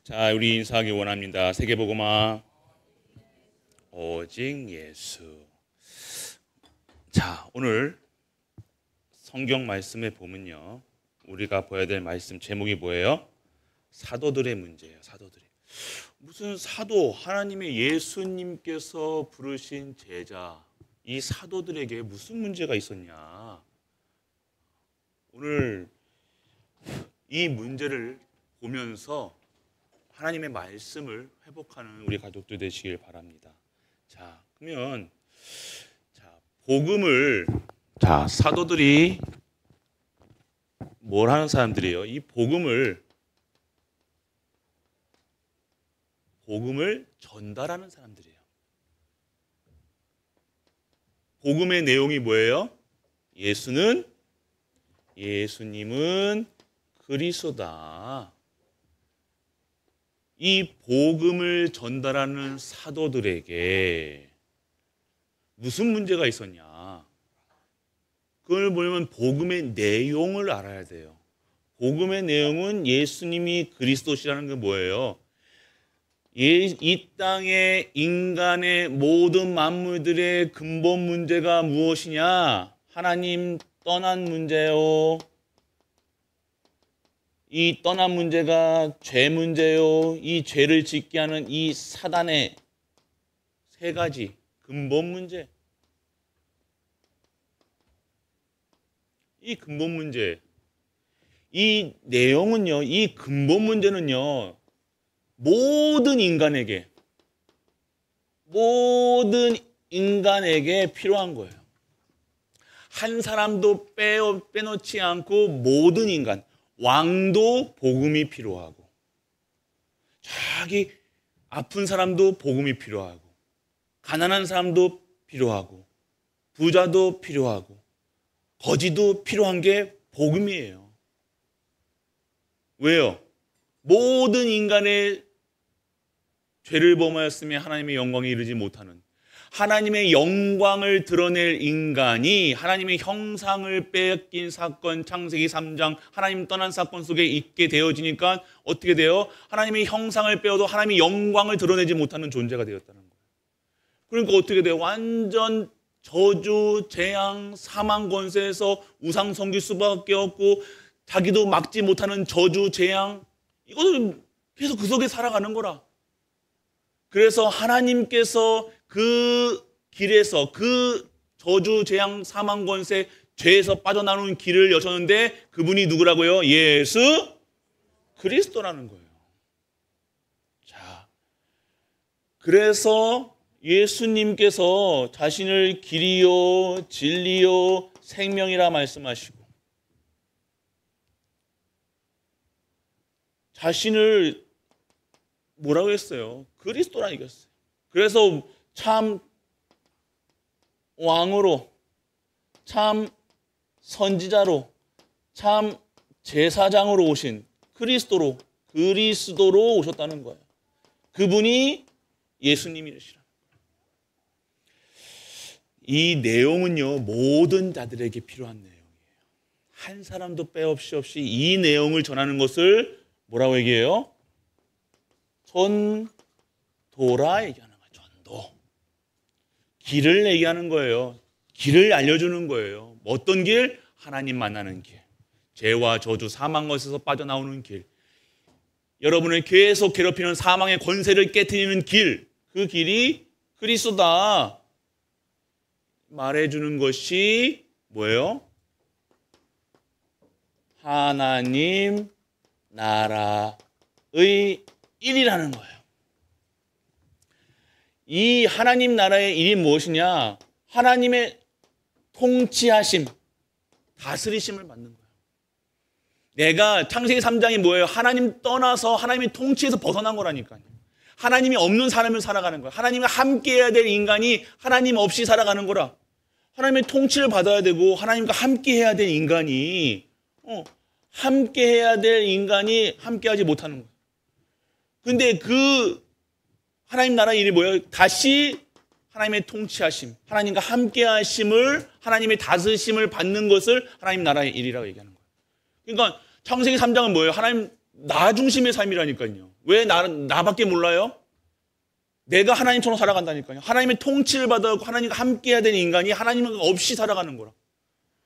자, 우리 인사하기 원합니다. 세계복음화 오직 예수. 자, 오늘 성경 말씀에 보면요, 우리가 봐야 될 말씀 제목이 뭐예요? 사도들의 문제예요. 사도들이. 무슨 사도, 하나님의 예수님께서 부르신 제자, 이 사도들에게 무슨 문제가 있었냐? 오늘 이 문제를 보면서 하나님의 말씀을 회복하는 우리 가족들 되시길 바랍니다. 자, 그러면 복음을 사도들이 뭘 하는 사람들이에요? 이 복음을 전달하는 사람들이에요. 복음의 내용이 뭐예요? 예수님은 그리스도다. 이 복음을 전달하는 사도들에게 무슨 문제가 있었냐? 그걸 보려면 복음의 내용을 알아야 돼요. 복음의 내용은 예수님이 그리스도시라는 게 뭐예요? 이 땅의 인간의 모든 만물들의 근본 문제가 무엇이냐? 하나님 떠난 문제요. 이 떠난 문제가 죄 문제요. 이 죄를 짓게 하는 이 사단의 세 가지 근본 문제. 이 근본 문제. 이 내용은요, 이 근본 문제는요, 모든 인간에게 필요한 거예요. 한 사람도 빼놓지 않고 모든 인간, 왕도 복음이 필요하고, 저기 아픈 사람도 복음이 필요하고, 가난한 사람도 필요하고, 부자도 필요하고, 거지도 필요한 게 복음이에요. 왜요? 모든 인간의 죄를 범하였으며 하나님의 영광에 이르지 못하는, 하나님의 영광을 드러낼 인간이 하나님의 형상을 뺏긴 사건, 창세기 3장 하나님 떠난 사건 속에 있게 되어지니까 어떻게 돼요? 하나님의 형상을 빼어도 하나님의 영광을 드러내지 못하는 존재가 되었다는 거예요. 그러니까 어떻게 돼요? 완전 저주, 재앙, 사망 권세에서 우상 섬길 수밖에 없고, 자기도 막지 못하는 저주, 재앙, 이거는 계속 그 속에 살아가는 거라. 그래서 하나님께서 그 길에서, 그 저주, 재앙, 사망 권세, 죄에서 빠져나오는 길을 여셨는데 그분이 누구라고요? 예수 그리스도라는 거예요. 자, 그래서 예수님께서 자신을 길이요, 진리요, 생명이라 말씀하시고, 자신을 뭐라고 했어요? 그리스도라 얘기했어요. 그래서 참 왕으로, 참 선지자로, 참 제사장으로 오신 그리스도로 오셨다는 거예요. 그분이 예수님이시라. 이 내용은요, 모든 자들에게 필요한 내용이에요. 한 사람도 빼없이 이 내용을 전하는 것을 뭐라고 얘기해요? 전도라 얘기하는 거예요. 전도. 길을 얘기하는 거예요. 길을 알려주는 거예요. 어떤 길? 하나님 만나는 길. 죄와 저주, 사망 것에서 빠져나오는 길. 여러분을 계속 괴롭히는 사망의 권세를 깨트리는 길. 그 길이 그리스도다. 말해주는 것이 뭐예요? 하나님 나라의 일이라는 거예요. 이 하나님 나라의 일이 무엇이냐? 하나님의 통치하심, 다스리심을 받는 거예요. 내가 창세기 3장이 뭐예요? 하나님 떠나서 하나님의 통치에서 벗어난 거라니까요. 하나님이 없는 삶을 살아가는 거예요. 하나님과 함께 해야 될 인간이 하나님 없이 살아가는 거라. 하나님의 통치를 받아야 되고 하나님과 함께 해야 될 인간이 함께 해야 될 인간이 함께 하지 못하는 거예요. 근데 그 하나님 나라 일이 뭐예요? 다시 하나님의 통치하심, 하나님과 함께 하심을, 하나님의 다스심을 받는 것을 하나님 나라의 일이라고 얘기하는 거예요. 그러니까 창세기 3장은 뭐예요? 하나님 나 중심의 삶이라니까요. 왜 나밖에 몰라요? 내가 하나님처럼 살아간다니까요. 하나님의 통치를 받아서 하나님과 함께 해야 되는 인간이 하나님 없이 살아가는 거라.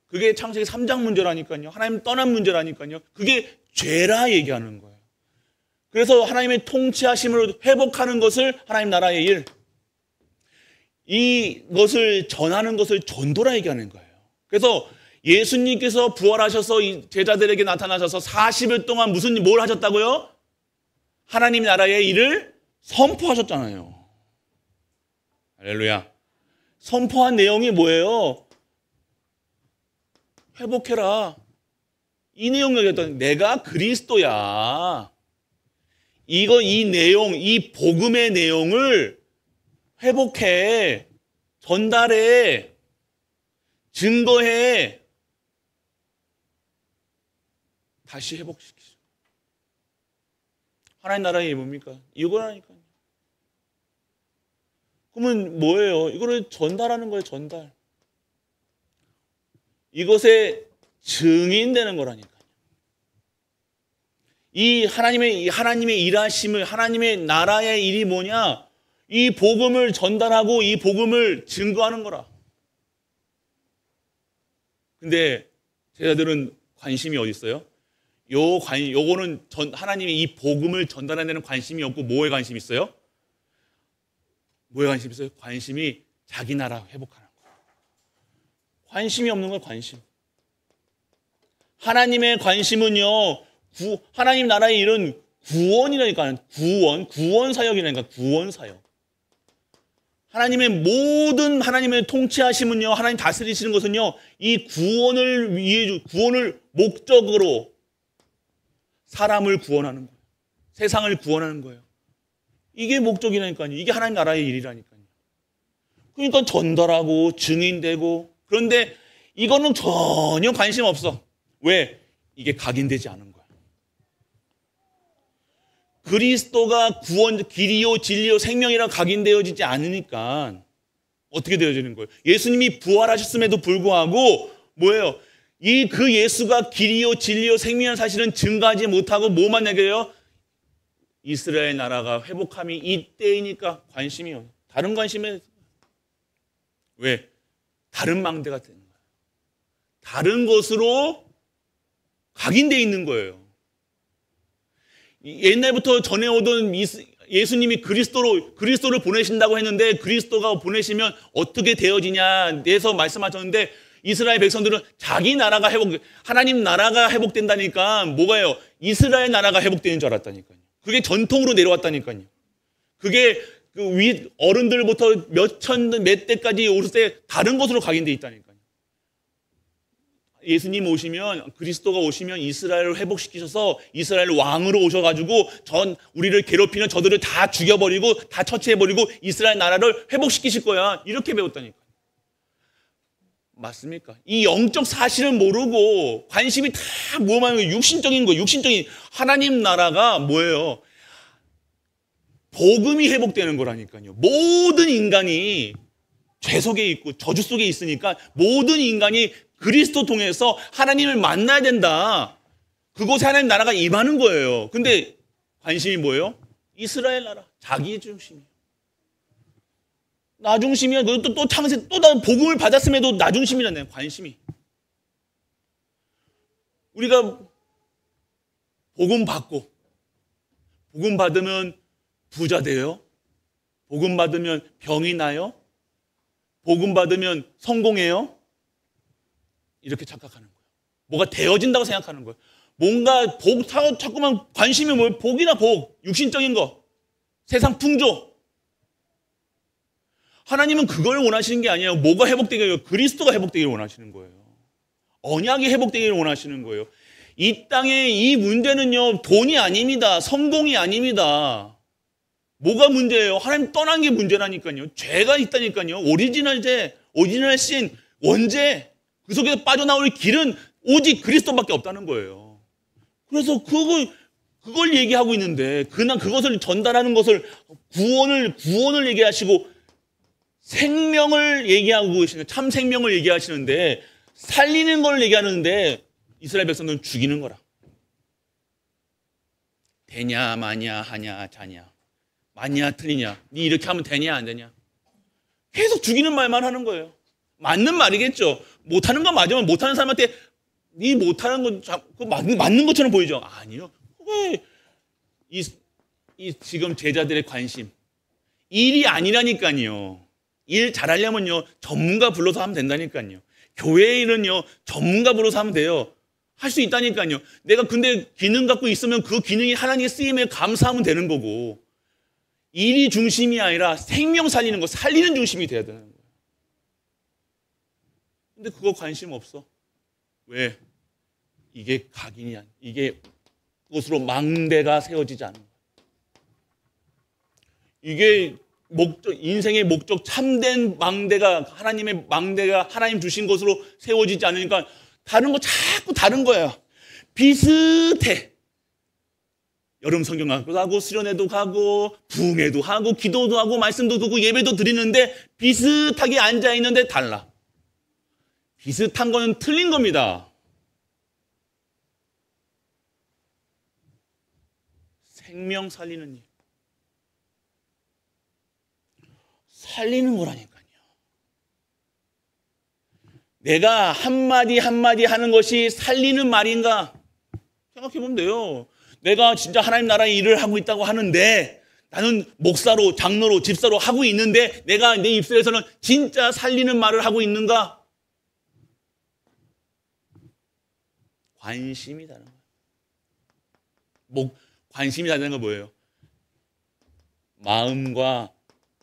그게 창세기 3장 문제라니까요. 하나님 떠난 문제라니까요. 그게 죄라 얘기하는 거예요. 그래서 하나님의 통치하심으로 회복하는 것을 하나님 나라의 일, 이것을 전하는 것을 전도라 얘기하는 거예요. 그래서 예수님께서 부활하셔서 제자들에게 나타나셔서 40일 동안 뭘 하셨다고요? 하나님 나라의 일을 선포하셨잖아요. 할렐루야. 선포한 내용이 뭐예요? 회복해라. 이 내용 얘기했더니 내가 그리스도야. 이 내용, 이 복음의 내용을 회복해, 전달해, 증거해, 다시 회복시키죠. 하나님 나라의 일이 뭡니까? 이거라니까요. 그러면 뭐예요? 이거를 전달하는 거예요, 전달. 이것에 증인되는 거라니까요. 이 하나님의 일하심을, 하나님의 나라의 일이 뭐냐? 이 복음을 전달하고 이 복음을 증거하는 거라. 근데 제자들은 관심이 어디 있어요? 요거는 하나님이 이 복음을 전달하는 데는 관심이 없고 뭐에 관심이 있어요? 뭐에 관심이 있어요? 관심이 자기 나라 회복하는 거예요. 관심이 없는 거예요, 관심. 하나님의 관심은요, 하나님 나라의 일은 구원이라니까. 구원 사역이라니까. 구원 사역. 하나님의 통치하심은요, 하나님 다스리시는 것은요, 이 구원을 위해, 구원을 목적으로 사람을 구원하는 거예요. 세상을 구원하는 거예요. 이게 목적이라니까요. 이게 하나님 나라의 일이라니까요. 그러니까 전달하고 증인되고, 그런데 이거는 전혀 관심 없어. 왜? 이게 각인되지 않은 거야. 그리스도가 구원, 길이요, 진리요, 생명이라 각인되어지지 않으니까 어떻게 되어지는 거예요? 예수님이 부활하셨음에도 불구하고 뭐예요? 그 예수가 길이요, 진리요, 생명이라는 사실은 증거하지 못하고 뭐만 얘기해요? 이스라엘 나라가 회복함이 이때이니까 관심이요. 다른 관심에 왜? 다른 망대가 되는 거예요. 다른 것으로 각인되어 있는 거예요. 옛날부터 전해오던 예수님이 그리스도를 보내신다고 했는데 그리스도가 보내시면 어떻게 되어지냐 대해서 말씀하셨는데 이스라엘 백성들은 자기 나라가 하나님 나라가 회복된다니까 뭐가요? 이스라엘 나라가 회복되는 줄 알았다니까요. 그게 전통으로 내려왔다니까요. 그게 위 어른들부터 몇 대까지 오를 때 다른 것으로 각인되어 있다니까요. 예수님 오시면, 그리스도가 오시면 이스라엘을 회복시키셔서 이스라엘 왕으로 오셔가지고 우리를 괴롭히는 저들을 다 죽여버리고 다 처치해버리고 이스라엘 나라를 회복시키실 거야. 이렇게 배웠다니까. 맞습니까? 이 영적 사실을 모르고 관심이 다 뭐만 육신적인 거예요. 육신적인 하나님 나라가 뭐예요? 복음이 회복되는 거라니까요. 모든 인간이 죄 속에 있고 저주 속에 있으니까 모든 인간이 그리스도 통해서 하나님을 만나야 된다. 그곳에 하나님 나라가 임하는 거예요. 근데 관심이 뭐예요? 이스라엘 나라. 자기 중심이에요. 나 중심이야. 또 창세, 또 복음을 받았음에도 나 중심이잖아요. 관심이. 우리가 복음 받고, 복음 받으면 부자 돼요? 복음 받으면 병이 나요? 복음 받으면 성공해요? 이렇게 착각하는 거예요. 뭐가 되어진다고 생각하는 거예요. 뭔가 자꾸만 관심이 뭐예요? 복이나 복, 육신적인 거, 세상 풍조. 하나님은 그걸 원하시는 게 아니에요. 뭐가 회복되기를, 그리스도가 회복되기를 원하시는 거예요. 언약이 회복되기를 원하시는 거예요. 이 땅의 이 문제는요, 돈이 아닙니다. 성공이 아닙니다. 뭐가 문제예요? 하나님 떠난 게 문제라니까요. 죄가 있다니까요. 오리지널 신, 원죄. 그 속에서 빠져나올 길은 오직 그리스도밖에 없다는 거예요. 그래서 그걸 얘기하고 있는데, 그것을 전달하는 것을 구원을 얘기하시고, 생명을 얘기하고 계시는, 참 생명을 얘기하시는데, 살리는 걸 얘기하는데, 이스라엘 백성들은 죽이는 거라. 되냐 마냐 하냐 자냐, 맞냐 틀리냐, 니 이렇게 하면 되냐 안 되냐, 계속 죽이는 말만 하는 거예요. 맞는 말이겠죠. 못하는 건 맞으면 못하는 사람한테 니 못하는 건 맞는 것처럼 보이죠. 아니요. 왜 이 지금 제자들의 관심, 일이 아니라니까요. 일 잘하려면요 전문가 불러서 하면 된다니까요. 교회 일은요 전문가 불러서 하면 돼요. 할 수 있다니까요. 내가 근데 기능 갖고 있으면 그 기능이 하나님의 쓰임에 감사하면 되는 거고, 일이 중심이 아니라 생명 살리는 거, 살리는 중심이 돼야 되는 거예요. 근데 그거 관심 없어. 왜? 이게 각인이 아니야. 이게 그것으로 망대가 세워지지 않은 거예요. 이게 목적, 인생의 목적, 참된 망대가, 하나님의 망대가 하나님 주신 것으로 세워지지 않으니까 다른 거 자꾸 다른 거예요. 비슷해. 여름 성경학교도 하고 수련회도 가고 부흥회도 하고 기도도 하고 말씀도 듣고 예배도 드리는데 비슷하게 앉아있는데 달라. 비슷한 거는 틀린 겁니다. 생명 살리는 일. 살리는 거라니까요. 내가 한마디 한마디 하는 것이 살리는 말인가? 생각해보면 돼요. 내가 진짜 하나님 나라의 일을 하고 있다고 하는데, 나는 목사로, 장로로, 집사로 하고 있는데 내가 내 입술에서는 진짜 살리는 말을 하고 있는가? 관심이 다른 거예요. 관심이 다른 건 뭐예요? 마음과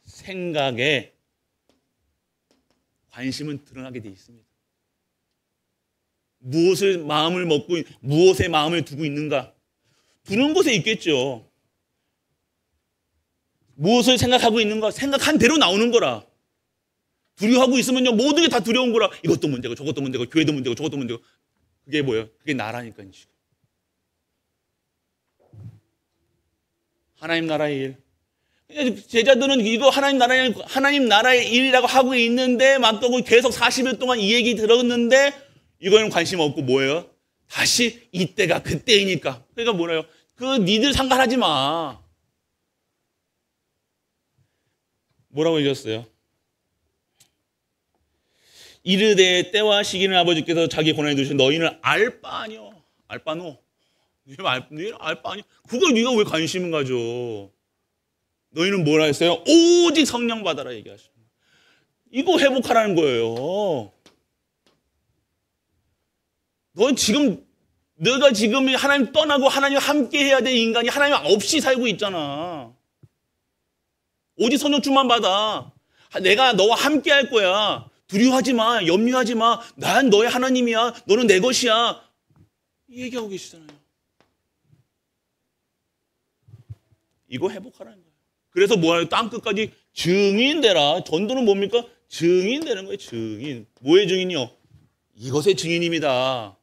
생각에 관심은 드러나게 돼 있습니다. 무엇을 마음을 먹고 무엇에 마음을 두고 있는가? 두는 곳에 있겠죠. 무엇을 생각하고 있는가? 생각한 대로 나오는 거라. 두려워하고 있으면요 모든 게 다 두려운 거라. 이것도 문제고 저것도 문제고 교회도 문제고 저것도 문제고. 그게 뭐예요? 그게 나라니까요. 지금 하나님 나라의 일. 제자들은 이거 하나님 나라의 일이라고 하고 있는데 막 계속 40일 동안 이 얘기 들었는데 이거는 관심 없고 뭐예요? 다시 이때가 그때이니까. 그러니까 뭐래요? 니들 상관하지 마. 뭐라고 얘기했어요? 이르되 때와 시기는 아버지께서 자기 권한에 두신 너희는 알 바 아니요. 알 바노. 너희는 알 바 아니요. 그걸 네가 왜 관심을 가져? 너희는 뭐라 했어요? 오직 성령 받아라 얘기하시는 거예요. 이거 회복하라는 거예요. 넌 지금 너가 지금 하나님 떠나고 하나님과 함께 해야 될 인간이 하나님 없이 살고 있잖아. 오직 성령 충만 받아. 내가 너와 함께 할 거야. 두려워하지 마. 염려하지 마. 난 너의 하나님이야. 너는 내 것이야. 이 얘기하고 계시잖아요. 이거 회복하라는 거예요. 그래서 뭐예요? 땅끝까지 증인되라. 전도는 뭡니까? 증인되는 거예요. 증인. 뭐의 증인이요? 이것의 증인입니다.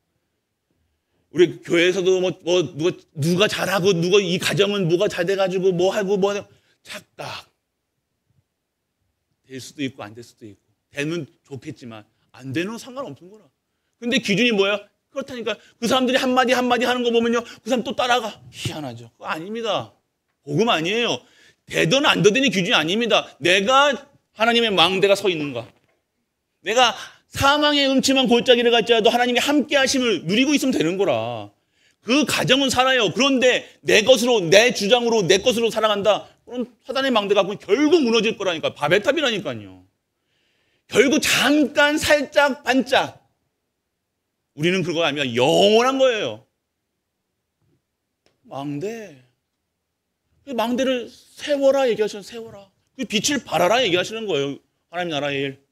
우리 교회에서도 누가 잘하고 누가 이 가정은 뭐가 잘 돼가지고 뭐 하고 착각. 될 수도 있고 안 될 수도 있고. 되면 좋겠지만 안 되는 상관없는 거라. 근데 기준이 뭐야? 그렇다니까. 그 사람들이 한마디 하는 거 보면요 그 사람 또 따라가. 희한하죠. 그거 아닙니다. 복음 아니에요. 되든 안 되든이 기준이 아닙니다. 내가 하나님의 망대가 서 있는가? 내가 사망의 음침한 골짜기를 갈지라도 하나님의 함께 하심을 누리고 있으면 되는 거라. 그 가정은 살아요. 그런데 내 것으로, 내 주장으로, 내 것으로 살아간다. 그럼 사단의 망대가 결국 무너질 거라니까. 바벨탑이라니까요. 결국 잠깐 살짝 반짝. 우리는 그거 아니라 영원한 거예요. 망대. 망대를 세워라 얘기하시는 세워라. 빛을 발하라 얘기하시는 거예요. 하나님 나라의 일.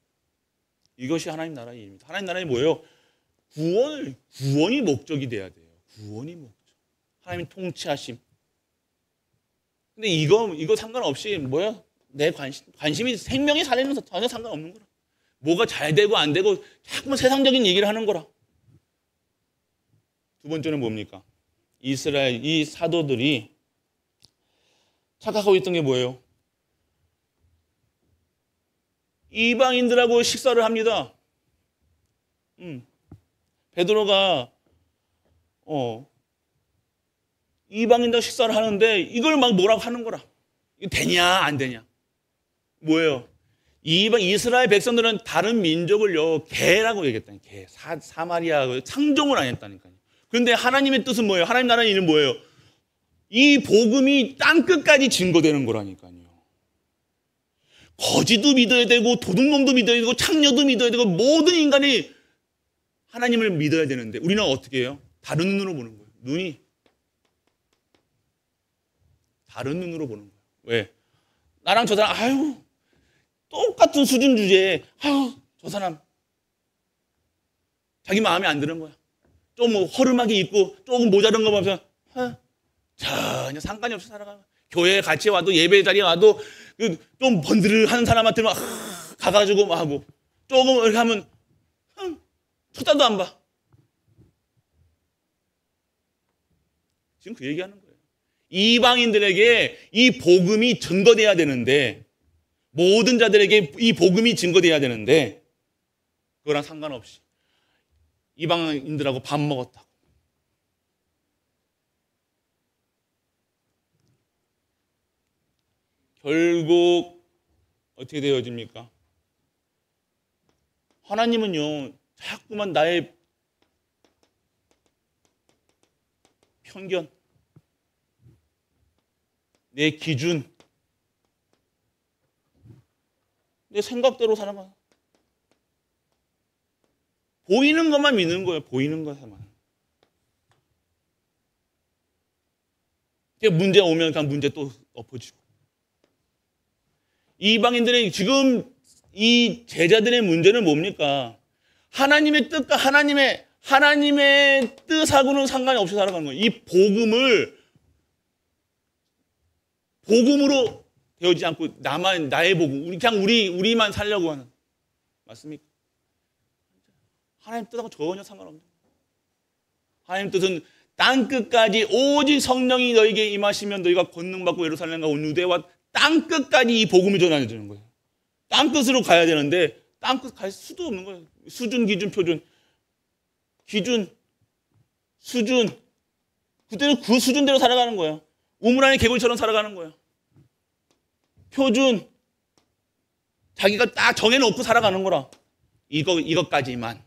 이것이 하나님 나라의 일입니다. 하나님 나라의 뭐예요? 구원이 목적이 돼야 돼요. 구원이 목적. 하나님 통치하심. 근데 이거 상관없이 뭐야? 내 관심이 생명이 살리는 거 전혀 상관없는 거라. 뭐가 잘 되고 안 되고 자꾸만 세상적인 얘기를 하는 거라. 두 번째는 뭡니까? 이스라엘 이 사도들이 착각하고 있던 게 뭐예요? 이방인들하고 식사를 합니다. 베드로가 이방인들 식사를 하는데 이걸 막 뭐라고 하는 거라. 이거 되냐 안 되냐. 뭐예요? 이스라엘 백성들은 다른 민족을요 개라고 얘기했다니. 개, 사마리아 상종을 안 했다니까요. 그런데 하나님의 뜻은 뭐예요? 하나님 나라의 일은 뭐예요? 이 복음이 땅끝까지 증거되는 거라니까요. 거지도 믿어야 되고 도둑놈도 믿어야 되고 창녀도 믿어야 되고 모든 인간이 하나님을 믿어야 되는데 우리는 어떻게 해요? 다른 눈으로 보는 거예요. 눈이 다른 눈으로 보는 거예요. 왜? 나랑 저 사람 아유 똑같은 수준 주제에 아유 저 사람 자기 마음에 안 드는 거야. 좀 뭐 허름하게 입고 조금 모자른 거 보면서 전혀 상관이 없이 살아가는 거야. 교회에 같이 와도 예배 자리에 와도 좀 번들하는 사람한테 막 가가지고 막 하고 조금 이렇게 하면 쳐다도 안 봐. 지금 그 얘기하는 거예요. 이방인들에게 이 복음이 증거돼야 되는데 모든 자들에게 이 복음이 증거돼야 되는데 그거랑 상관없이 이방인들하고 밥 먹었다고. 결국 어떻게 되어집니까? 하나님은요 자꾸만 나의 편견, 내 기준, 내 생각대로 살아가. 보이는 것만 믿는 거예요. 보이는 것만. 문제 오면 그냥 문제 또 엎어지고. 이방인들의 지금 이 제자들의 문제는 뭡니까? 하나님의 뜻과 하나님의 뜻하고는 상관이 없이 살아가는 거예요. 이 복음으로 되어지지 않고 나의 복음, 그냥 우리만 살려고 하는. 맞습니까? 하나님 뜻하고 전혀 상관없는 거예요. 하나님 뜻은 땅끝까지 오직 성령이 너에게 임하시면 너희가 권능받고 예루살렘과 온 유대와 땅끝까지 이 복음이 전해지는 거예요. 땅끝으로 가야 되는데 땅끝 갈 수도 없는 거예요. 수준, 기준, 표준. 기준, 수준. 그때는 그 수준대로 살아가는 거예요. 우물 안에 개구리처럼 살아가는 거예요. 표준. 자기가 딱 정해놓고 살아가는 거라. 이것까지만.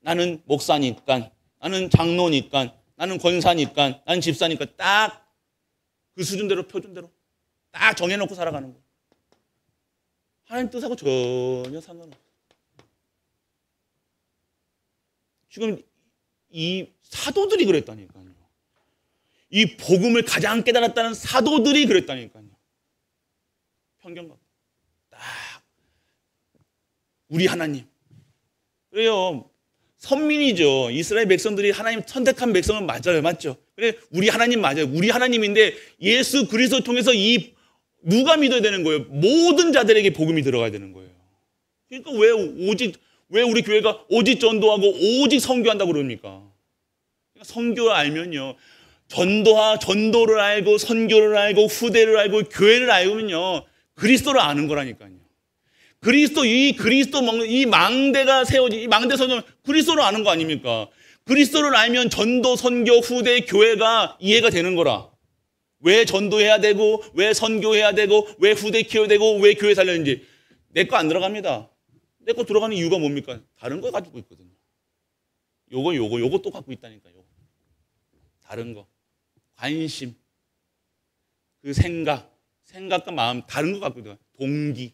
나는 목사니까, 나는 장로니까, 나는 권사니까, 나는 집사니까 딱 그 수준대로 표준대로 딱 정해놓고 살아가는 거예요. 하나님 뜻하고 전혀 상관없어요. 지금 이 사도들이 그랬다니까요. 이 복음을 가장 깨달았다는 사도들이 그랬다니까요. 편견 딱 우리 하나님. 그래요. 선민이죠. 이스라엘 백성들이 하나님 선택한 백성은 맞아요. 맞죠? 그래, 우리 하나님 맞아요. 우리 하나님인데 예수 그리스도 통해서 누가 믿어야 되는 거예요? 모든 자들에게 복음이 들어가야 되는 거예요. 그러니까 왜 우리 교회가 오직 전도하고 오직 선교한다고 그럽니까? 그러니까 선교를 알면요. 전도를 알고 선교를 알고 후대를 알고 교회를 알면요. 그리스도를 아는 거라니까요. 그리스도 먹는 이 망대가 세워진 이 망대 선언 그리스도를 아는 거 아닙니까? 그리스도를 알면 전도, 선교, 후대, 교회가 이해가 되는 거라. 왜 전도해야 되고, 왜 선교해야 되고, 왜 후대 키워야 되고, 왜 교회 살렸는지. 내 거 안 들어갑니다. 내 거 들어가는 이유가 뭡니까? 다른 거 가지고 있거든요. 요거 또 갖고 있다니까요. 다른 거. 관심. 그 생각과 마음, 다른 거 갖고 있다. 동기.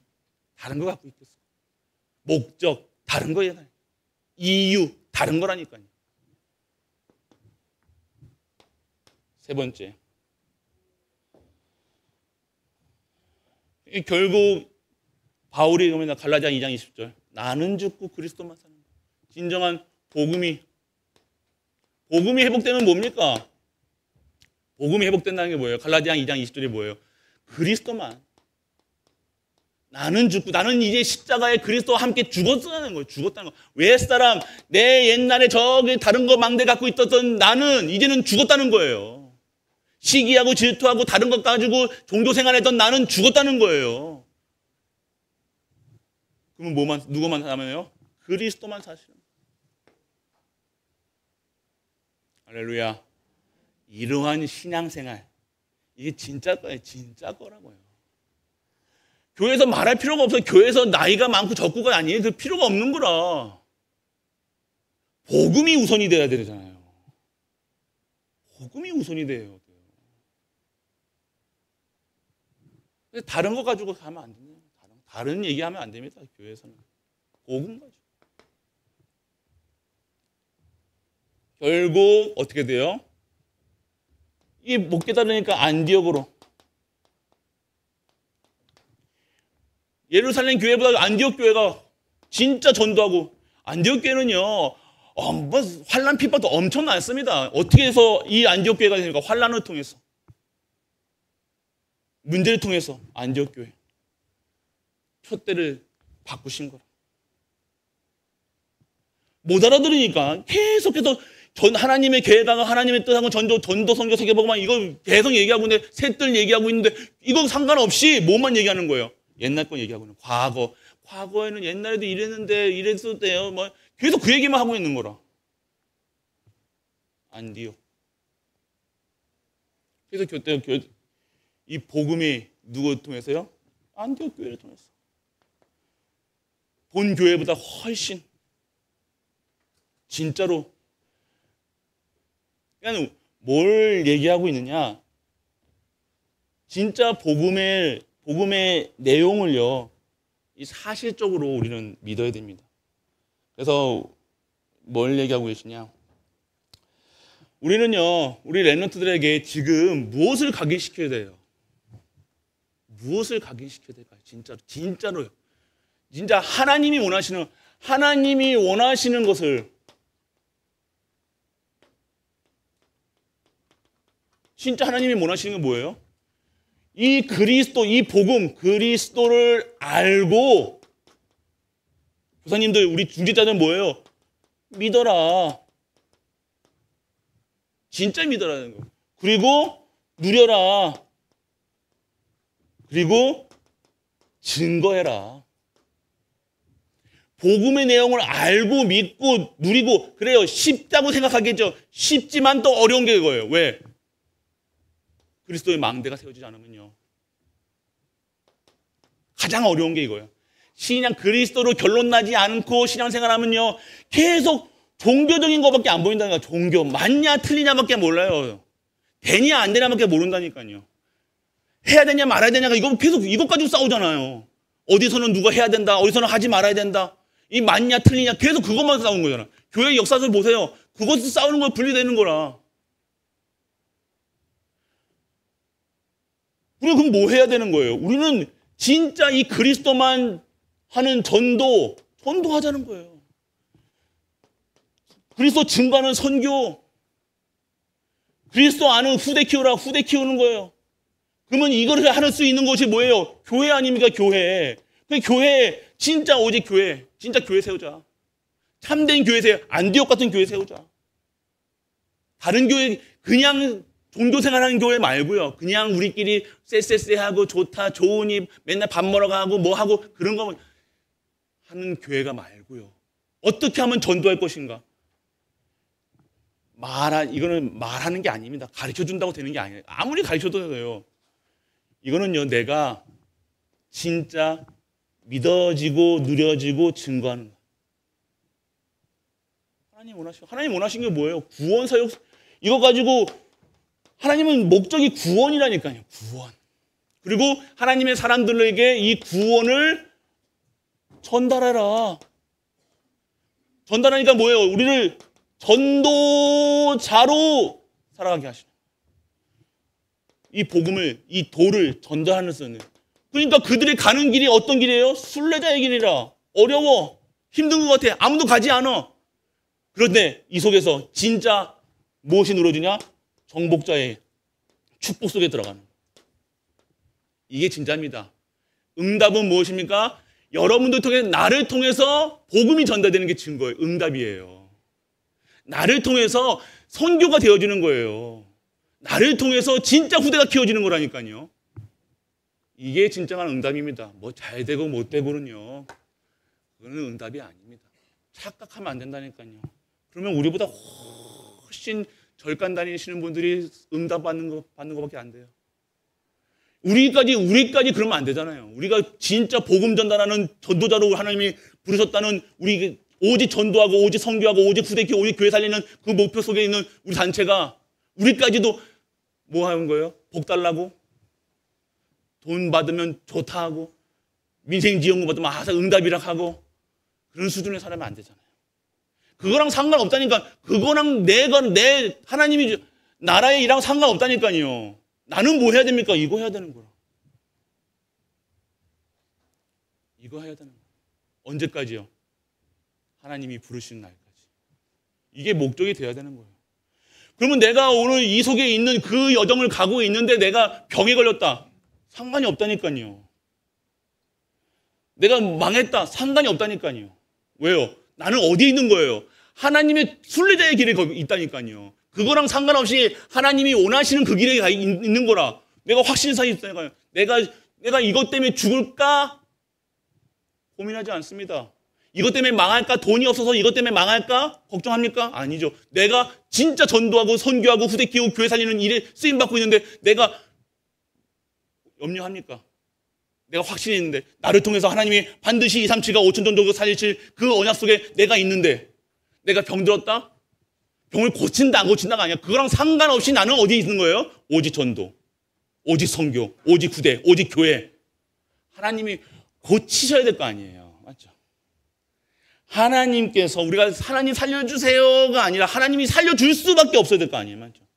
다른 거 갖고 있겠어. 목적, 다른 거예요. 이유, 다른 거라니까요. 세 번째. 결국 바울이 그러면 갈라디아 2장 20절. 나는 죽고 그리스도만 사는 거예요. 진정한 복음이 회복되면 뭡니까? 복음이 회복된다는 게 뭐예요? 갈라디아 2장 20절이 뭐예요? 그리스도만. 나는 죽고 나는 이제 십자가에 그리스도와 함께 죽었다는 거예요. 죽었다는 거. 왜 사람 내 옛날에 저기 다른 거 망대 갖고 있었던 나는 이제는 죽었다는 거예요. 시기하고 질투하고 다른 것 가지고 종교 생활했던 나는 죽었다는 거예요. 그러면 누구만 사면요? 그리스도만 사시는 거예요. 할렐루야. 이러한 신앙생활, 이게 진짜 거예요. 진짜 거라고요. 교회에서 말할 필요가 없어요. 교회에서 나이가 많고 적고가 아니에요. 그 필요가 없는 거라. 복음이 우선이 돼야 되잖아요. 복음이 우선이 돼요. 다른 거 가지고 하면 안 돼요. 다른 얘기하면 안 됩니다. 교회에서는. 복음 가지고. 결국 어떻게 돼요? 이 못 깨달으니까 안디옥으로. 예루살렘 교회보다 안디옥 교회가 진짜 전도하고, 안디옥 교회는요, 뭐 환난 핍박도 엄청 났습니다. 어떻게 해서 이 안디옥 교회가 되니까 환난을 통해서, 문제를 통해서 안디옥 교회 표대를 바꾸신 거라. 못 알아들으니까 계속해서 하나님의 계획하고 하나님의 뜻하고 전도 선교 세계복음만 이거 계속 얘기하고 있는데, 셋들 얘기하고 있는데, 이거 상관없이 뭐만 얘기하는 거예요? 옛날 거 얘기하고 있는 과거. 과거에는 옛날에도 이랬는데 이랬을 때요. 뭐 계속 그 얘기만 하고 있는 거라. 안디옥. 그래서 이 복음이 누구 통해서요? 안디옥 교회를 통해서. 본 교회보다 훨씬 진짜로. 그냥 뭘 얘기하고 있느냐? 진짜 복음의 내용을요, 이 사실적으로 우리는 믿어야 됩니다. 그래서 뭘 얘기하고 계시냐? 우리는요, 우리 렘넌트들에게 지금 무엇을 각인시켜야 돼요? 무엇을 각인시켜야 될까요? 진짜로요. 진짜 하나님이 원하시는 것을, 진짜 하나님이 원하시는 건 뭐예요? 이 그리스도, 이 복음, 그리스도를 알고, 교사님들, 우리 중직자들 뭐예요? 믿어라. 진짜 믿어라는 거. 그리고 누려라. 그리고 증거해라. 복음의 내용을 알고 믿고 누리고, 그래요. 쉽다고 생각하겠죠. 쉽지만 또 어려운 게 그거예요. 왜? 그리스도의 망대가 세워지지 않으면요. 가장 어려운 게 이거예요. 신앙 그리스도로 결론 나지 않고 신앙생활하면요, 계속 종교적인 것밖에 안 보인다니까. 종교 맞냐 틀리냐밖에 몰라요. 되냐 안 되냐밖에 모른다니까요. 해야 되냐 말아야 되냐가 이거 계속 이것 가지고 싸우잖아요. 어디서는 누가 해야 된다, 어디서는 하지 말아야 된다. 이 맞냐 틀리냐 계속 그것만 싸우는 거잖아. 교회 역사를 보세요. 그것을 싸우는 거 분리되는 거라. 우리가 그럼 뭐 해야 되는 거예요? 우리는 진짜 이 그리스도만 하는 전도하자는 거예요. 그리스도 증거하는 선교, 그리스도 아는 후대 키우는 거예요. 그러면 이거를 할 수 있는 것이 뭐예요? 교회 아닙니까? 교회. 교회, 진짜 오직 교회, 진짜 교회 세우자. 참된 교회 안디옥 같은 교회 세우자. 다른 교회, 그냥 종교생활하는 교회 말고요. 그냥 우리끼리 쎄쎄쎄하고 좋다, 좋으니 맨날 밥 먹으러 가고 뭐 하고 그런 거 하는 교회가 말고요. 어떻게 하면 전도할 것인가? 이거는 말하는 게 아닙니다. 가르쳐준다고 되는 게 아니에요. 아무리 가르쳐도 돼요. 이거는요, 내가 진짜 믿어지고 누려지고 증거하는 거예요. 하나님 원하신 게 뭐예요? 구원 사역. 이거 가지고 하나님은 목적이 구원이라니까요. 구원. 그리고 하나님의 사람들에게 이 구원을 전달해라. 전달하니까 뭐예요? 우리를 전도자로 살아가게 하시는. 이 복음을, 이 도를 전달하는 수는. 그러니까 그들이 가는 길이 어떤 길이에요? 순례자의 길이라. 어려워. 힘든 것 같아. 아무도 가지 않아. 그런데 이 속에서 진짜 무엇이 누려지냐? 정복자의 축복 속에 들어가는. 이게 진짜입니다. 응답은 무엇입니까? 여러분들 통해 나를 통해서 복음이 전달되는 게 증거예요. 응답이에요. 나를 통해서 선교가 되어지는 거예요. 나를 통해서 진짜 후대가 키워지는 거라니까요. 이게 진정한 응답입니다. 뭐 잘 되고 못 되고는요, 그거는 응답이 아닙니다. 착각하면 안 된다니까요. 그러면 우리보다 훨씬 절간 다니시는 분들이 응답 받는 거밖에 안 돼요. 우리까지 그러면 안 되잖아요. 우리가 진짜 복음 전달하는 전도자로 하나님이 부르셨다는 우리 오직 전도하고 오직 선교하고 오직 후대교 오직 교회 살리는 그 목표 속에 있는 우리 단체가 우리까지도 뭐 하는 거예요? 복 달라고? 돈 받으면 좋다 하고 민생지원금 받으면 응답이라 하고 그런 수준의 살면 안 되잖아요. 그거랑 상관없다니까. 그거랑 내 하나님이 나라의 일랑 상관없다니까요. 나는 뭐 해야 됩니까? 이거 해야 되는 거라. 이거 해야 되는 거야. 언제까지요? 하나님이 부르시는 날까지. 이게 목적이 돼야 되는 거예요. 그러면 내가 오늘 이 속에 있는 그 여정을 가고 있는데 내가 병에 걸렸다. 상관이 없다니까요. 내가 망했다. 상관이 없다니까요. 왜요? 나는 어디에 있는 거예요? 하나님의 순례자의 길에 있다니까요. 그거랑 상관없이 하나님이 원하시는 그 길에 있는 거라. 내가 확신사에 있다니까요. 내가 이것 때문에 죽을까? 고민하지 않습니다. 이것 때문에 망할까? 돈이 없어서 이것 때문에 망할까? 걱정합니까? 아니죠. 내가 진짜 전도하고 선교하고 후대 키우고 교회 살리는 일에 쓰임받고 있는데 내가 염려합니까? 내가 확신이 있는데 나를 통해서 하나님이 반드시 2, 3, 7가 5천 정도 살리실 그 언약 속에 내가 있는데 내가 병들었다? 병을 고친다 안 고친다가 아니야. 그거랑 상관없이 나는 어디에 있는 거예요? 오직 전도, 오직 선교, 오직 후대, 오직 교회. 하나님이 고치셔야 될 거 아니에요. 맞죠? 하나님께서 우리가 하나님 살려주세요가 아니라 하나님이 살려줄 수밖에 없어야 될 거 아니에요. 맞죠?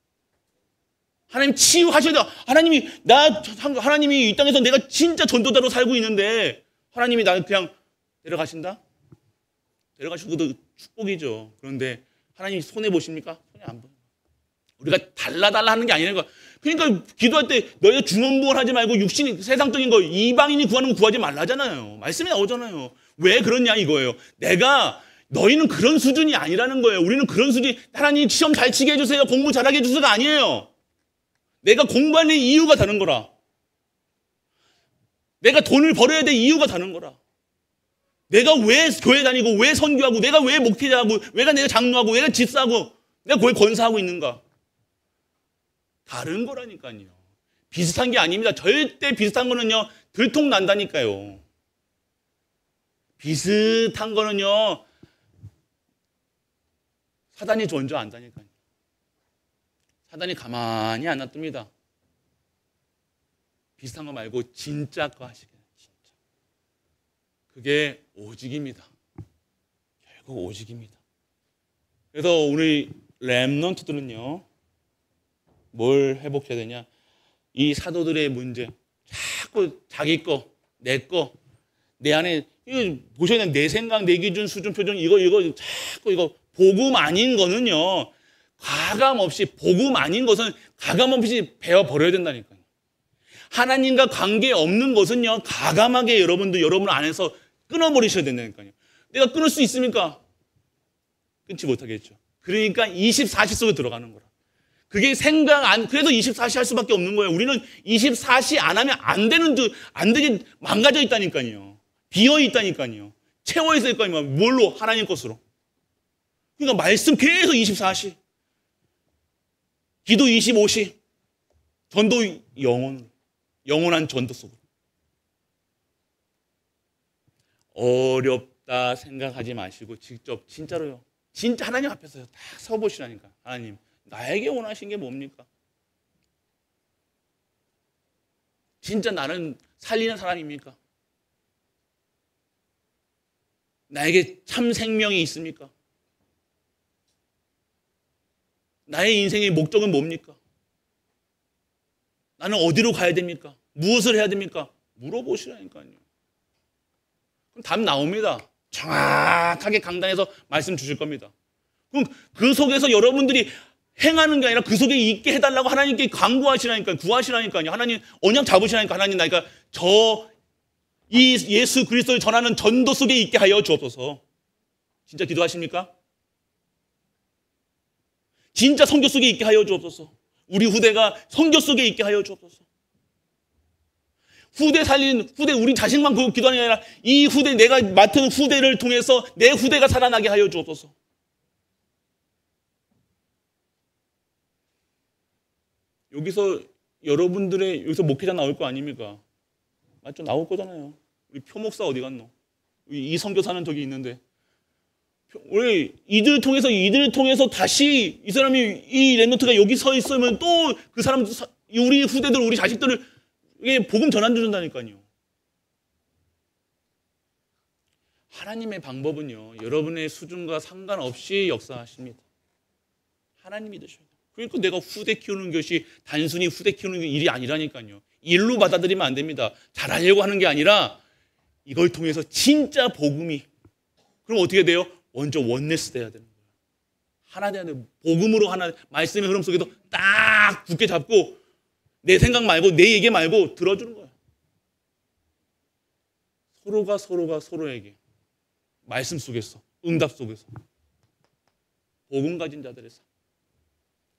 하나님 치유하셔야 돼요. 하나님이 이 땅에서 내가 진짜 전도자로 살고 있는데 하나님이 나를 그냥 데려가신다? 데려가시는 것도 축복이죠. 그런데 하나님이 손해보십니까? 손해 안 봐요. 우리가 달라달라 하는 게 아니라 그러니까 기도할 때 너희가 중언부언 하지 말고 육신이 세상적인 거 이방인이 구하는 거 구하지 말라잖아요. 말씀이 나오잖아요. 왜 그러냐 이거예요. 너희는 그런 수준이 아니라는 거예요. 우리는 그런 수준이 하나님 시험 잘 치게 해주세요. 공부 잘하게 해주세요가 아니에요. 내가 공부하는 이유가 다른 거라. 내가 돈을 벌어야 될 이유가 다른 거라. 내가 왜 교회 다니고 왜 선교하고 내가 왜 목회자하고 내가 장로하고 내가 집사하고 내가 거기 권사하고 있는가. 다른 거라니까요. 비슷한 게 아닙니다. 절대 비슷한 거는요. 들통난다니까요. 비슷한 거는요. 사단이 먼저 안다니까요. 사단이 가만히 안 놔둡니다. 비슷한 거 말고 진짜 거 하시게. 진짜. 그게 오직입니다. 결국 오직입니다. 그래서 우리 렘넌트들은요. 뭘 회복해야 되냐? 이 사도들의 문제. 자꾸 자기 거, 내 거, 내 안에 이거 보셔야 되는 내 생각, 내 기준, 수준, 표준 이거 자꾸 이거 복음 아닌 거는요. 가감없이 복음 아닌 것은 가감없이 베어버려야 된다니까요. 하나님과 관계없는 것은요. 가감하게 여러분 안에서 끊어버리셔야 된다니까요. 내가 끊을 수 있습니까? 끊지 못하겠죠. 그러니까 24시 속에 들어가는 거라. 그게 그래서 24시 할 수밖에 없는 거예요. 우리는 24시 안 하면 안 되게 망가져 있다니까요. 비어 있다니까요. 채워 있을 거니까 뭘로? 하나님 것으로. 그러니까 말씀 계속 24시. 기도 25시. 전도 영원한 전도 속으로. 어렵다 생각하지 마시고 직접 진짜로요. 진짜 하나님 앞에서 딱 서보시라니까. 하나님. 나에게 원하신 게 뭡니까? 진짜 나는 살리는 사람입니까? 나에게 참 생명이 있습니까? 나의 인생의 목적은 뭡니까? 나는 어디로 가야 됩니까? 무엇을 해야 됩니까? 물어보시라니까요. 그럼 답 나옵니다. 정확하게 강단에서 말씀 주실 겁니다. 그럼 그 속에서 여러분들이 행하는 게 아니라 그 속에 있게 해달라고 하나님께 간구하시라니까요. 구하시라니까요. 하나님 언약 잡으시라니까. 하나님 나니까 이 예수 그리스도를 전하는 전도 속에 있게 하여 주옵소서. 진짜 기도하십니까? 진짜 선교 속에 있게 하여 주옵소서. 우리 후대가 선교 속에 있게 하여 주옵소서. 후대 우리 자신만 기도하는 게 아니라 이 후대 내가 맡은 후대를 통해서 내 후대가 살아나게 하여 주옵소서. 여기서 여기서 목회자 나올 거 아닙니까? 맞죠? 나올 거잖아요. 우리 표목사 어디 갔노? 이 선교사는 저기 있는데. 우리 이들을 통해서 다시 이 사람이, 이 렘넌트가 여기 서 있으면 또 그 사람, 우리 후대들, 우리 자식들을 이게 복음 전환 준다니까요. 하나님의 방법은요, 여러분의 수준과 상관없이 역사하십니다. 하나님 믿으셔야 돼요. 그러니까 내가 후대 키우는 것이 단순히 후대 키우는 일이 아니라니까요. 일로 받아들이면 안 됩니다. 잘하려고 하는 게 아니라 이걸 통해서 진짜 복음이, 그럼 어떻게 돼요? 먼저 원네스 돼야 되는 거예요. 하나 돼야 돼요. 복음으로 하나, 말씀의 흐름 속에도 딱 굳게 잡고 내 생각 말고 내 얘기 말고 들어주는 거예요. 서로가 서로에게 말씀 속에서, 응답 속에서 복음 가진 자들에서.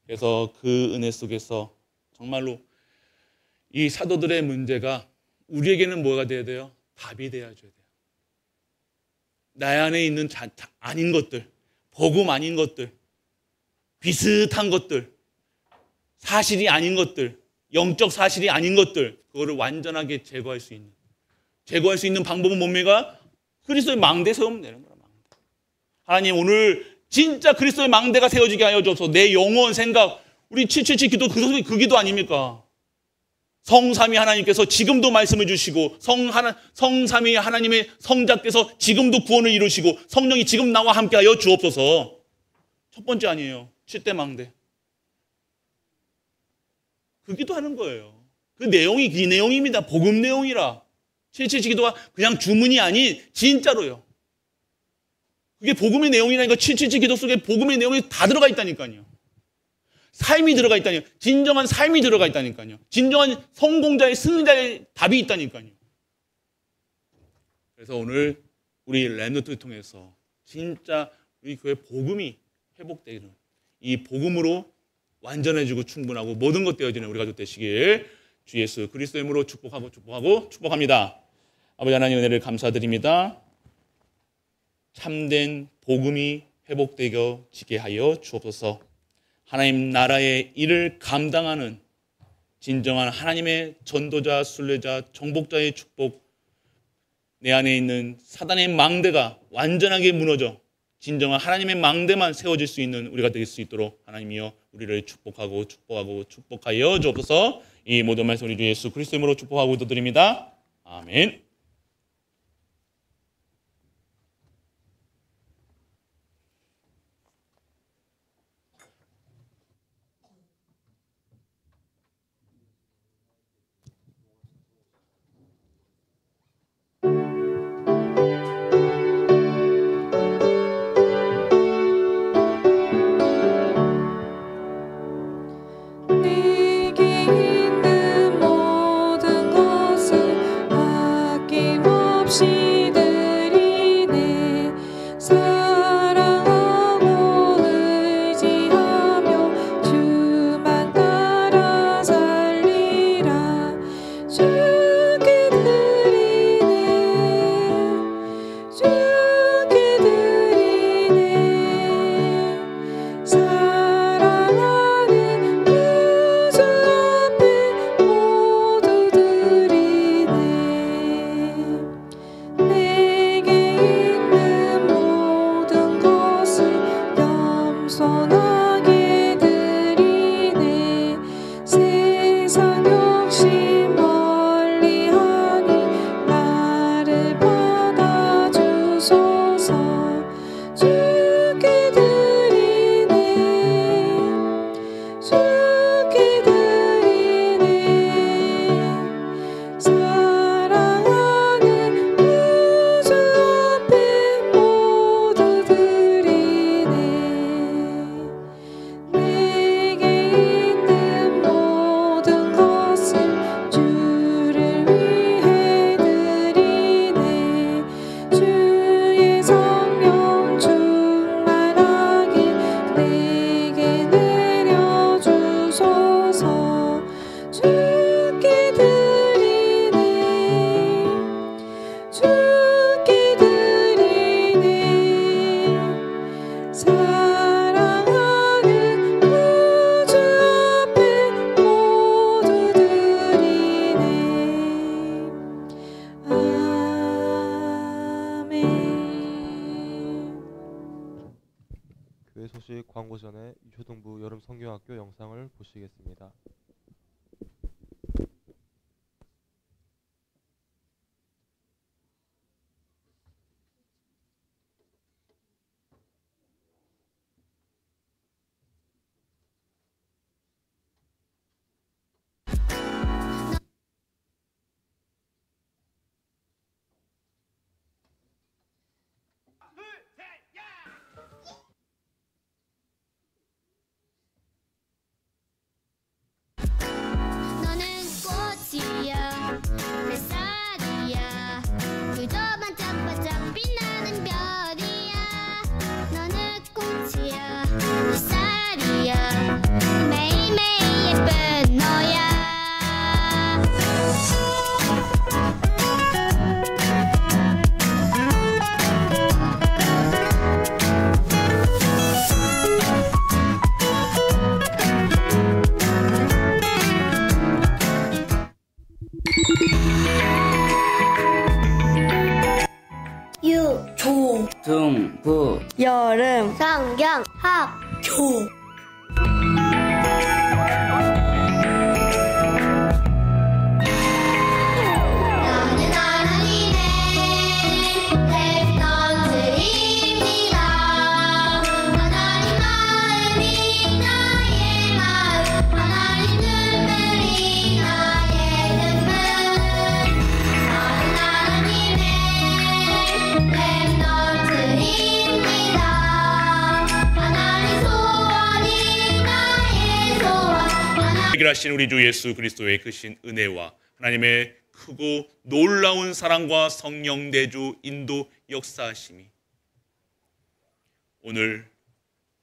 그래서 그 은혜 속에서 정말로 이 사도들의 문제가 우리에게는 뭐가 돼야 돼요? 답이 돼야 돼요. 나 안에 있는 아닌 것들, 복음 아닌 것들, 비슷한 것들, 사실이 아닌 것들, 영적 사실이 아닌 것들, 그거를 완전하게 제거할 수 있는 방법은 뭡니까? 그리스도의 망대 세우면 되는 거야. 망대. 하나님, 오늘 진짜 그리스도의 망대가 세워지게 하여 주옵소서. 내 영혼, 생각, 우리 777 기도, 그 기도 아닙니까? 성삼위 하나님께서 지금도 말씀을 주시고, 성삼위 하나님의 성자께서 지금도 구원을 이루시고, 성령이 지금 나와 함께 하여 주옵소서. 첫 번째 아니에요. 7대 망대. 그 기도하는 거예요. 그 내용이 이 내용입니다. 복음 내용이라. 777 기도가 그냥 주문이 아닌 진짜로요. 그게 복음의 내용이라니까. 777 기도 속에 복음의 내용이 다 들어가 있다니까요. 삶이 들어가 있다니까요. 진정한 삶이 들어가 있다니까요. 진정한 성공자의, 승리자의 답이 있다니까요. 그래서 오늘 우리 렘넌트를 통해서 진짜 우리 교회 복음이 회복되는, 이 복음으로 완전해지고 충분하고 모든 것 되어지는 우리 가족 되시길 주 예수 그리스도의 이름으로 축복합니다. 아버지 하나님, 은혜를 감사드립니다. 참된 복음이 회복되게 하여 주옵소서. 하나님 나라의 일을 감당하는 진정한 하나님의 전도자, 순례자, 정복자의 축복, 내 안에 있는 사단의 망대가 완전하게 무너져 진정한 하나님의 망대만 세워질 수 있는 우리가 될 수 있도록 하나님이여 우리를 축복하여 주옵소서. 이 모든 말씀 우리 주 예수 그리스도의 이름으로 축복하고 기도드립니다. 아멘. 주의 성 교회 소식 광고 전에 초등부 여름 성경학교 영상을 보시겠습니다. 너는 꽃이야 햇살이야 그저 반짝반짝 빛나는 별이야 너는 꽃이야 햇살이야 매일매일 예쁜 너야 조 등부 여름 성경 학교 나는 하나님의 백성들입니다. 하나님 마음이 나의 마음 하나님 눈물이 나의 눈물 나는 하나님의 백성들입니다. 하나님 소원이 나의 소원 해결하신 우리 주 예수 그리스도의 크신 은혜와 하나님의 크고 놀라운 사랑과 성령 내주 인도 역사하심이 오늘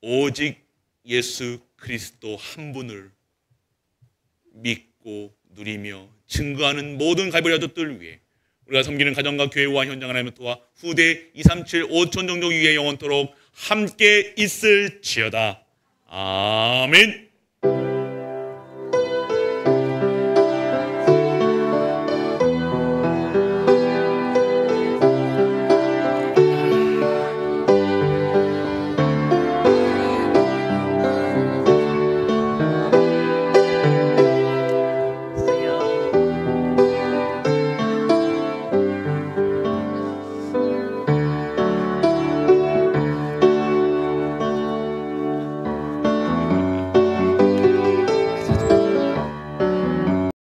오직 예수 그리스도 한 분을 믿고 누리며 증거하는 모든 갈보리 가족들 위해 우리가 섬기는 가정과 교회와 현장 하나님의 도와 후대 237 5천 종족 위에 영원토록 함께 있을지어다. 아멘.